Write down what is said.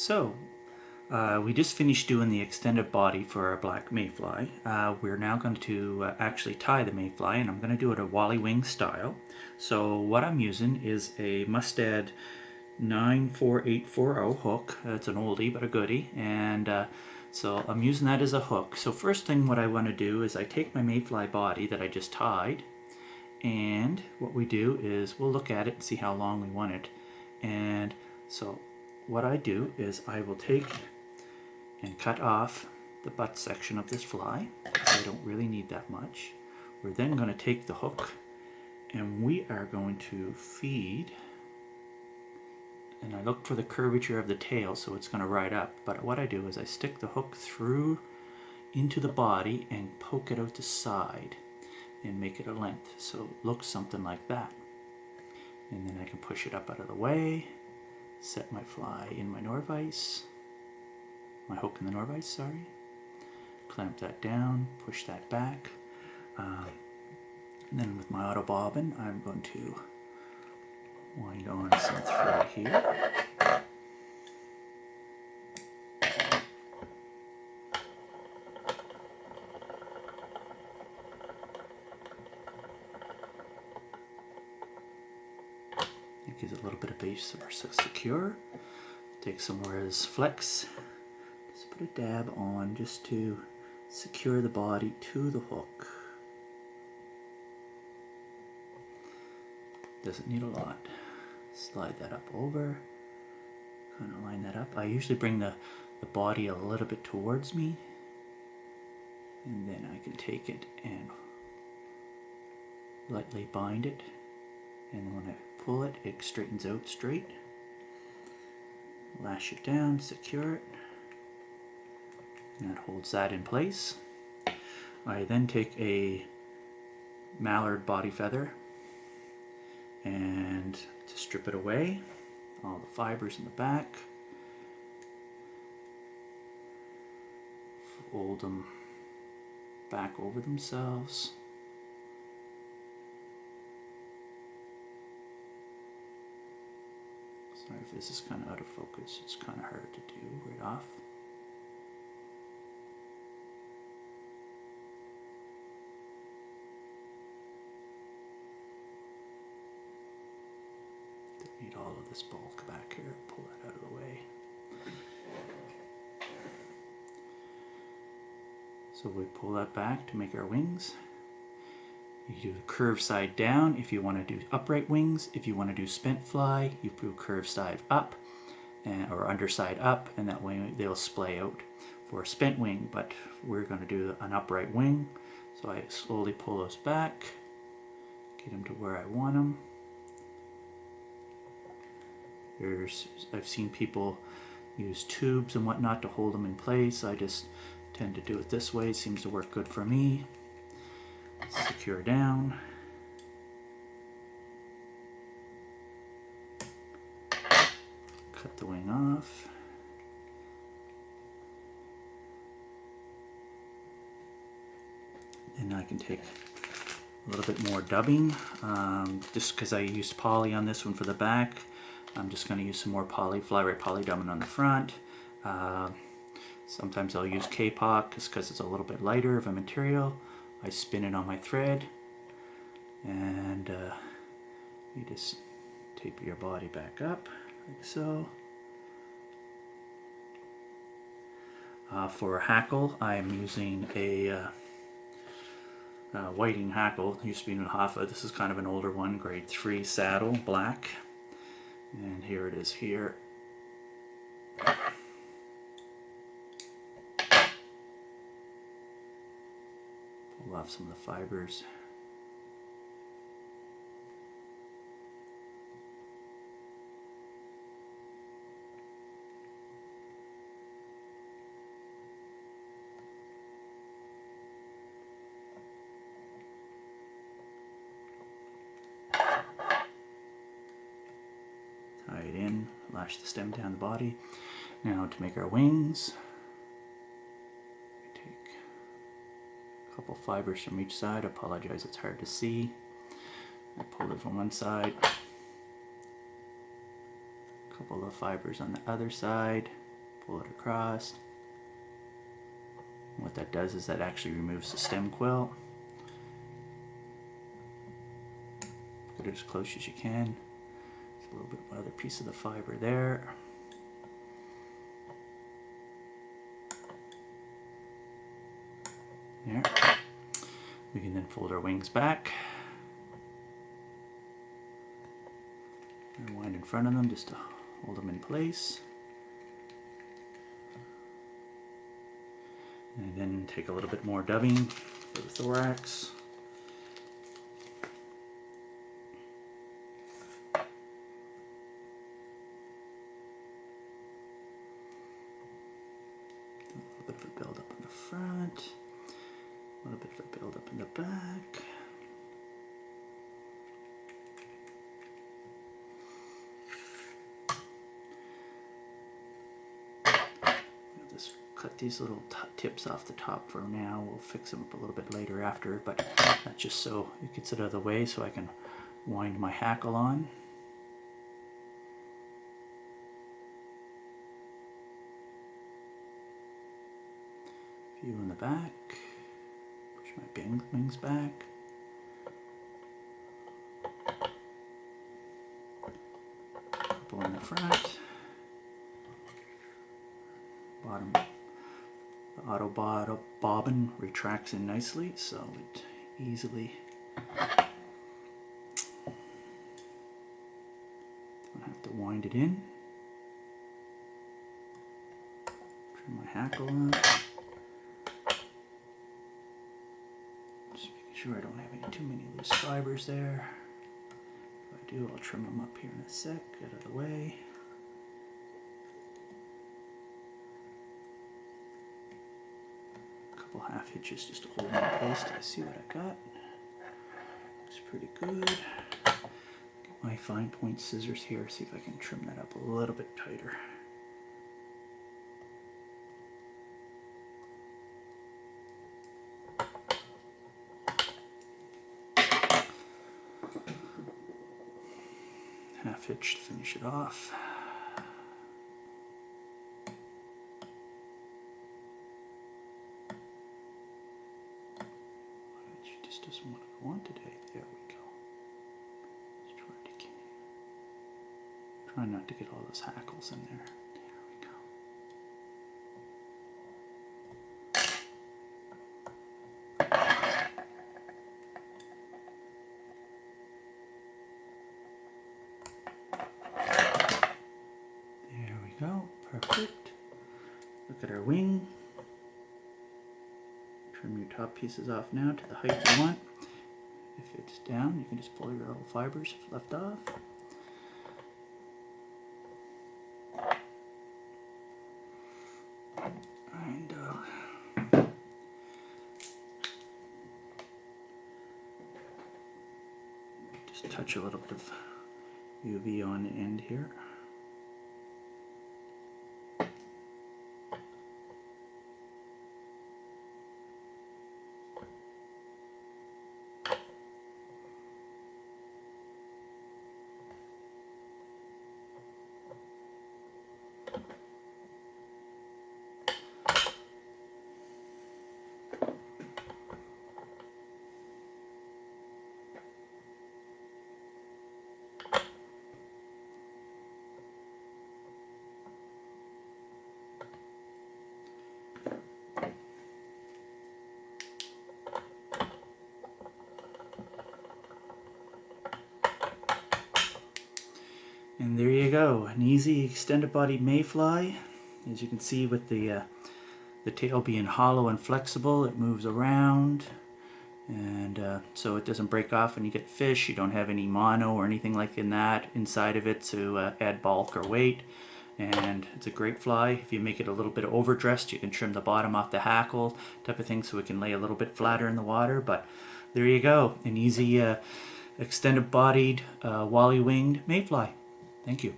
So, we just finished doing the extended body for our black mayfly. We're now going to actually tie the mayfly, and I'm going to do it a Wally Wing style. So what I'm using is a Mustad 94840 hook. It's an oldie but a goodie, and so I'm using that as a hook. So first thing what I want to do is I take my mayfly body that I just tied, and what we do is we'll look at it and see how long we want it. And so what I do is I will take and cut off the butt section of this fly, because I don't really need that much. We're then going to take the hook and we are going to feed, and I look for the curvature of the tail so it's going to ride up, but what I do is I stick the hook through into the body and poke it out the side and make it a length so it looks something like that. And then I can push it up out of the way, set my fly in my Norvise, my hook in the Norvise, sorry, clamp that down, push that back, and then with my auto bobbin I'm going to wind on some thread here. It gives it a little bit of base or secure. Take some Where's Flex. Just put a dab on just to secure the body to the hook. Doesn't need a lot. Slide that up over, kind of line that up. I usually bring the body a little bit towards me, and then I can take it and lightly bind it, and then when I pull it, it straightens out straight. Lash it down, secure it, and that holds that in place. I then take a mallard body feather and to strip it away, all the fibers in the back, fold them back over themselves. Sorry if this is kind of out of focus, it's kind of hard to do right off. Don't need all of this bulk back here, pull that out of the way. So we pull that back to make our wings. You do the curved side down if you want to do upright wings. If you want to do spent fly, you do curved side up or underside up, and that way they'll splay out for a spent wing, but we're going to do an upright wing. So I slowly pull those back, get them to where I want them. I've seen people use tubes and whatnot to hold them in place. I just tend to do it this way. It seems to work good for me. Secure down. Cut the wing off. Then I can take a little bit more dubbing. Just because I used poly on this one for the back, I'm just going to use some more poly, fly rate poly dubbing on the front. Sometimes I'll use K-pop just because it's a little bit lighter of a material. I spin it on my thread, and you just taper your body back up like so. For a hackle, I'm using a whiting hackle. It used to be in Hoffa. This is kind of an older one, grade 3 saddle, black. And here it is here. Pull off some of the fibers. Tie it in, lash the stem down the body. Now to make our wings, take a couple fibers from each side. I apologize, it's hard to see. I pull it from one side, a couple of fibers on the other side. pull it across. And what that does is that actually removes the stem quill. Get it as close as you can. There's a little bit of another piece of the fiber there. There. We can then fold our wings back. And wind in front of them just to hold them in place. And then take a little bit more dubbing for the thorax. A little bit of a build up in the front. A little bit of a build up in the back. Just cut these little tips off the top for now. We'll fix them up a little bit later after, but that's just so it gets it out of the way so I can wind my hackle on. A few in the back. Push my wings back. Couple in the front. Bottom, the auto bobbin retracts in nicely, so it easily don't have to wind it in. Trim my hackle on. Just making sure I don't have too many loose fibers there. If I do, I'll trim them up here in a sec, get out of the way. Half hitches just to hold them in place till I see what I got. Looks pretty good. Get my fine point scissors here, see if I can trim that up a little bit tighter. Half hitch to finish it off. Doesn't what I want today. There we go. Let's try not to get all those hackles in there. There we go. Perfect. Look at our wing. Trim your top pieces off now to the height you want. If it's down, you can just pull your little fibers if left off. And just touch a little bit of UV on the end here. And there you go, an easy extended body mayfly. As you can see, with the tail being hollow and flexible, it moves around, and so it doesn't break off when you get fish. You don't have any mono or anything like that inside of it to add bulk or weight. And it's a great fly. If you make it a little bit overdressed, you can trim the bottom off the hackle type of thing so it can lay a little bit flatter in the water. But there you go, an easy extended bodied Wally Winged Mayfly. Thank you.